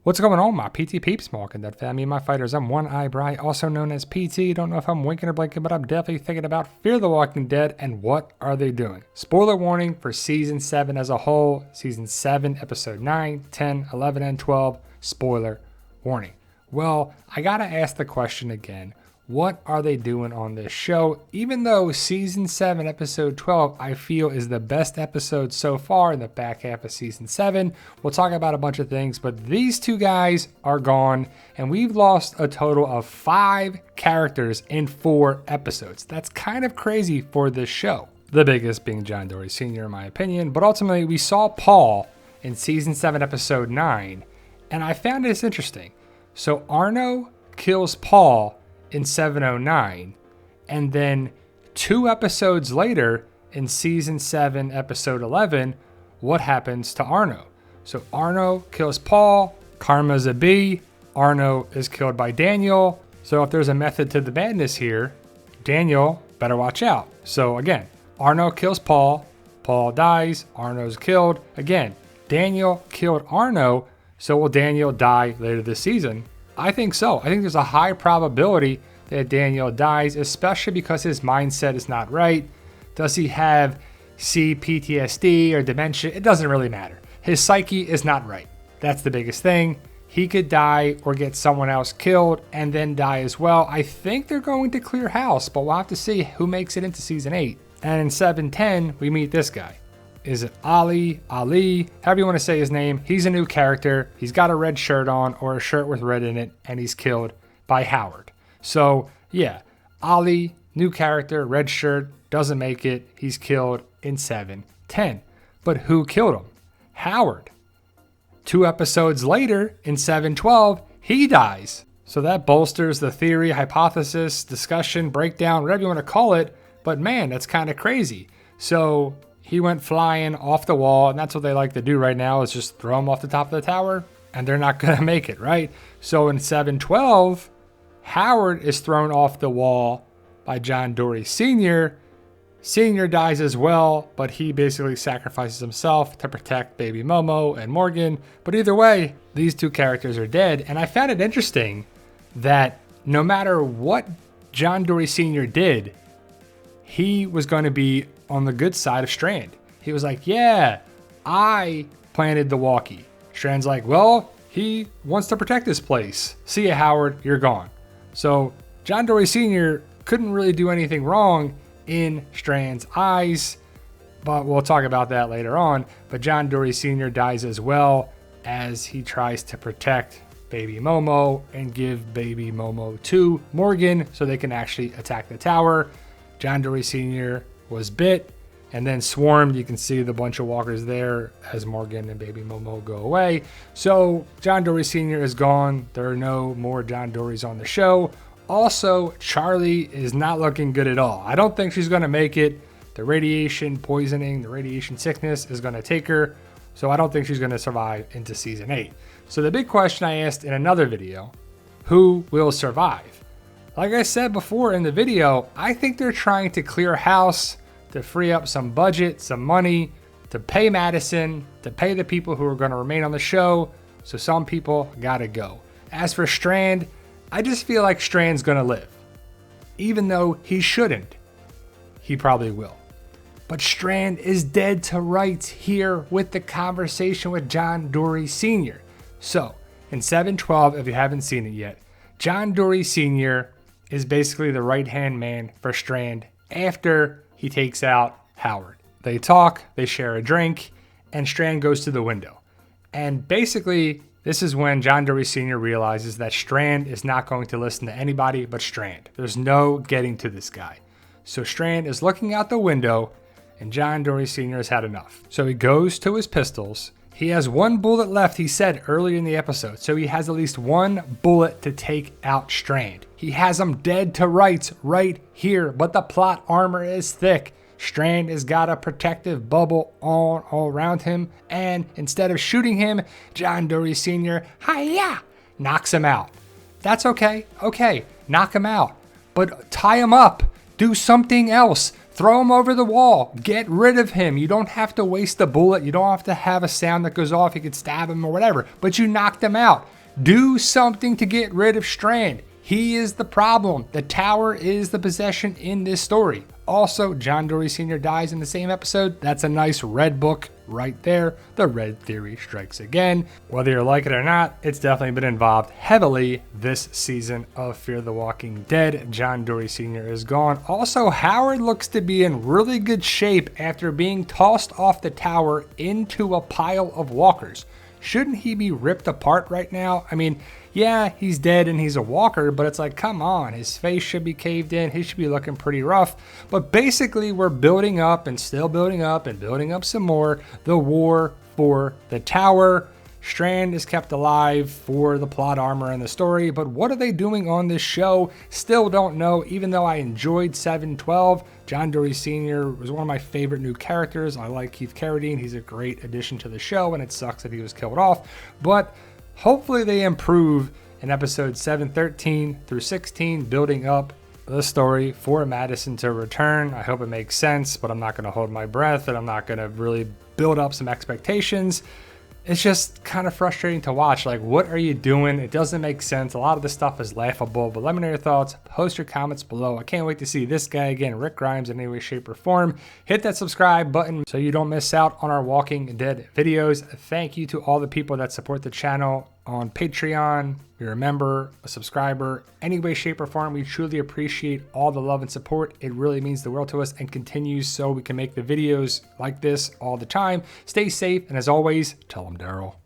What's going on, my PT peeps? Mark and that family, my fighters. I'm One Eye Bry, also known as PT. Don't know if I'm winking or blinking, but I'm definitely thinking about Fear the Walking Dead and what are they doing. Spoiler warning for Season 7 as a whole. Season 7, Episode 9, 10, 11, and 12. Spoiler warning. Well, I gotta ask the question again. What are they doing on this show? Even though Season 7, Episode 12, I feel is the best episode so far in the back half of Season 7. We'll talk about a bunch of things, but these two guys are gone, and we've lost a total of 5 characters in 4 episodes. That's kind of crazy for this show. The biggest being John Dory Sr. in my opinion, but ultimately we saw Paul in Season 7, Episode 9, and I found this interesting. So Arno kills Paul in 709, and then 2 episodes later in Season 7, Episode 11, what happens to Arno? So Arno kills Paul, Karma's a B, Arno is killed by Daniel. So if there's a method to the madness here, Daniel better watch out. So again, Arno kills Paul, Paul dies, Arno's killed. Again, Daniel killed Arno, so will Daniel die later this season? I think so. I think there's a high probability that Daniel dies, especially because his mindset is not right. Does he have PTSD or dementia? It doesn't really matter. His psyche is not right. That's the biggest thing. He could die or get someone else killed and then die as well. I think they're going to clear house, but we'll have to see who makes it into Season 8. And in 710, we meet this guy. Is it Ali, however you want to say his name? He's a new character. He's got a red shirt on or a shirt with red in it, and he's killed by Howard. So yeah, Ali, new character, red shirt, doesn't make it. He's killed in 710. But who killed him? Howard. 2 episodes later in 712, he dies. So that bolsters the theory, hypothesis, discussion, breakdown, whatever you want to call it. But man, that's kind of crazy. So he went flying off the wall, and that's what they like to do right now is just throw him off the top of the tower, and they're not going to make it, right? So in 712, Howard is thrown off the wall by John Dory Sr. Sr. dies as well, but he basically sacrifices himself to protect baby Momo and Morgan. But either way, these 2 characters are dead, and I found it interesting that no matter what John Dory Sr. did, he was going to be on the good side of Strand. He was like, yeah, I planted the walkie. Strand's like, well, he wants to protect this place. See ya, Howard, you're gone. So John Dory Sr. couldn't really do anything wrong in Strand's eyes, but we'll talk about that later on. But John Dory Sr. dies as well as he tries to protect baby Momo and give baby Momo to Morgan so they can actually attack the tower. John Dory Sr. was bit and then swarmed. You can see the bunch of walkers there as Morgan and baby Momo go away. So John Dory Sr. is gone. There are no more John Dorys on the show. Also, Charlie is not looking good at all. I don't think she's going to make it. The radiation poisoning, the radiation sickness is going to take her. So I don't think she's going to survive into Season 8. So the big question I asked in another video, who will survive? Like I said before in the video, I think they're trying to clear house to free up some budget, some money, to pay Madison, to pay the people who are going to remain on the show. So some people gotta go. As for Strand, I just feel like Strand's going to live. Even though he shouldn't, he probably will. But Strand is dead to rights here with the conversation with John Dory Sr. So in 712, if you haven't seen it yet, John Dory Sr. is basically the right-hand man for Strand after he takes out Howard. They talk, they share a drink, and Strand goes to the window. And basically, this is when John Dory Sr. realizes that Strand is not going to listen to anybody but Strand. There's no getting to this guy. So Strand is looking out the window, and John Dory Sr. has had enough. So he goes to his pistols. He has 1 bullet left, he said earlier in the episode. So he has at least 1 bullet to take out Strand. He has him dead to rights right here, but the plot armor is thick. Strand has got a protective bubble on all around him, and instead of shooting him, John Dory Sr. Hi-ya! Knocks him out. That's okay. Okay, knock him out. But tie him up. Do something else. Throw him over the wall. Get rid of him. You don't have to waste a bullet. You don't have to have a sound that goes off. You could stab him or whatever, but you knocked him out. Do something to get rid of Strand. He is the problem. The tower is the possession in this story. Also, John Dory Sr. dies in the same episode. That's a nice red book right there. The red theory strikes again. Whether you like it or not, it's definitely been involved heavily this season of Fear the Walking Dead. John Dory Sr. is gone. Also, Howard looks to be in really good shape after being tossed off the tower into a pile of walkers. Shouldn't he be ripped apart right now? I mean, yeah, he's dead and he's a walker, but it's like, come on, his face should be caved in. He should be looking pretty rough. But basically, we're building up and still building up and building up some more. The war for the tower. Strand is kept alive for the plot armor and the story, but what are they doing on this show? Still don't know, even though I enjoyed 7-12. John Dory Sr. was one of my favorite new characters. I like Keith Carradine. He's a great addition to the show, and it sucks that he was killed off. But hopefully they improve in episodes 7-13 through 16, building up the story for Madison to return. I hope it makes sense, but I'm not going to hold my breath, and I'm not going to really build up some expectations. It's just kind of frustrating to watch. Like, what are you doing? It doesn't make sense. A lot of this stuff is laughable, but let me know your thoughts. Post your comments below. I can't wait to see this guy again, Rick Grimes, in any way, shape, or form. Hit that subscribe button so you don't miss out on our Walking Dead videos. Thank you to all the people that support the channel on Patreon. You're a member, a subscriber, any way, shape, or form. We truly appreciate all the love and support. It really means the world to us and continues so we can make the videos like this all the time. Stay safe, and as always, tell them Daryl.